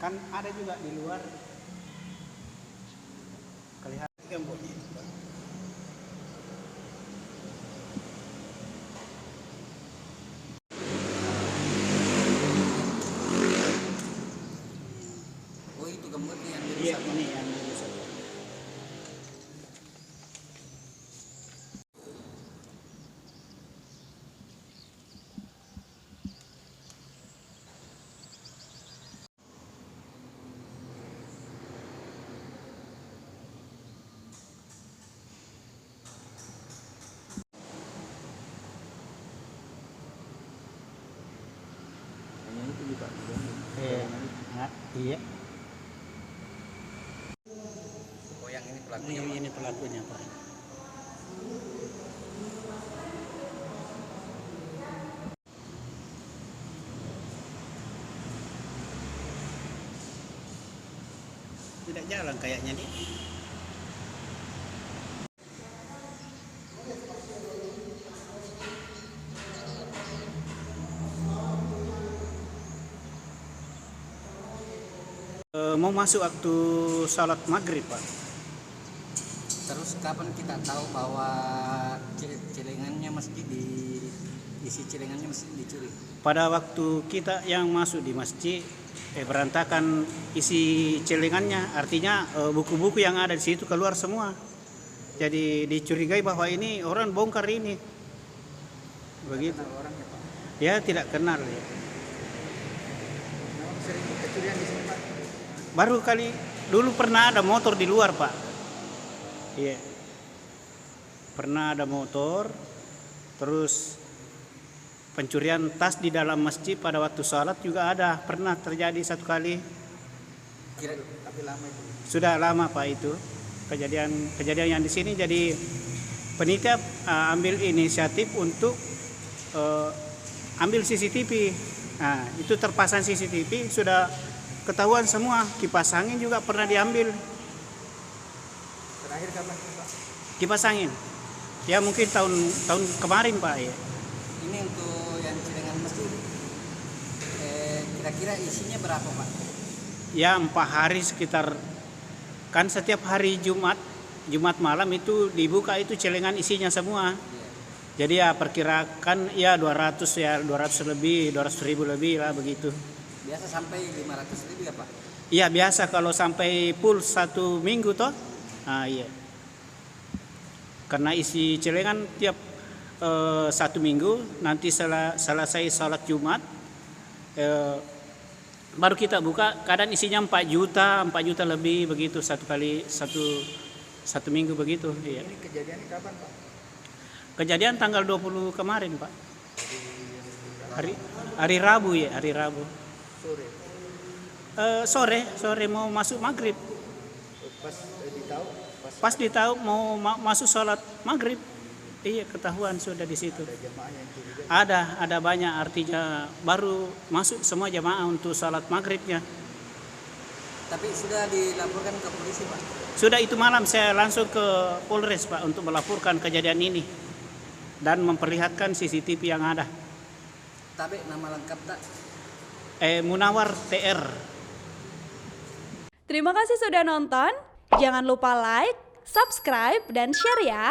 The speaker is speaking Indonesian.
Kan ada juga di luar. Kelihatan gemboknya itu, Pak. Oh, itu gemboknya yang Iya, dirusak. ini yang dirusak. Itu juga. Iya. Oh, yang ini pelakunya. Ini pelakunya, Pak. Tidak jalan kayaknya nih. Mau masuk waktu salat maghrib, Pak. Terus kapan kita tahu bahwa celengannya mesti isi celengannya mesti dicuri? Pada waktu kita yang masuk di masjid, berantakan isi celengannya, artinya buku-buku yang ada di situ keluar semua. Jadi dicurigai bahwa ini orang bongkar ini. Begitu. Kenal orangnya, Pak. Ya tidak kenal ya. Memang sering kecurian di sini, Pak. Baru kali dulu pernah ada motor di luar, Pak. Iya. Pernah ada motor, terus pencurian tas di dalam masjid pada waktu sholat juga ada. Pernah terjadi satu kali. Tapi lama itu. Sudah lama, Pak, itu kejadian yang di sini. Jadi panitia ambil inisiatif untuk ambil CCTV. Nah, itu terpasang CCTV, sudah ketahuan semua. Kipas angin juga pernah diambil. Terakhir kapan, Pak? Kipas angin. Ya mungkin tahun kemarin, Pak, ya. Ini untuk yang celengan masjid. Kira-kira isinya berapa, Pak? Ya 4 hari sekitar, kan setiap hari Jumat malam itu dibuka, itu celengan isinya semua. Jadi ya perkirakan ya 200 lebih, 200.000 lebih lah begitu. Biasa sampai 500.000 ya, Pak? Iya biasa kalau sampai full 1 minggu toh. Nah, iya. Karena isi celengan tiap 1 minggu, nanti selesai salat Jumat baru kita buka. Kadang isinya 4 juta lebih begitu satu satu minggu begitu. Iya. Ini kejadiannya kapan, Pak? Kejadian tanggal 20 kemarin, Pak. Hari Rabu ya, hari Rabu. Sore. Sore mau masuk maghrib. Pas ditahu, Pas ditahu mau masuk sholat maghrib, iya ketahuan sudah di situ. ada jamaah yang curiga. Ada banyak, artinya baru masuk semua jamaah untuk sholat maghribnya. Tapi sudah dilaporkan ke polisi, Pak? Sudah, itu malam saya langsung ke Polres, Pak, untuk melaporkan kejadian ini dan memperlihatkan CCTV yang ada. Tapi nama lengkap tak? Munawar TR. Terima kasih sudah nonton. Jangan lupa like, subscribe, dan share ya.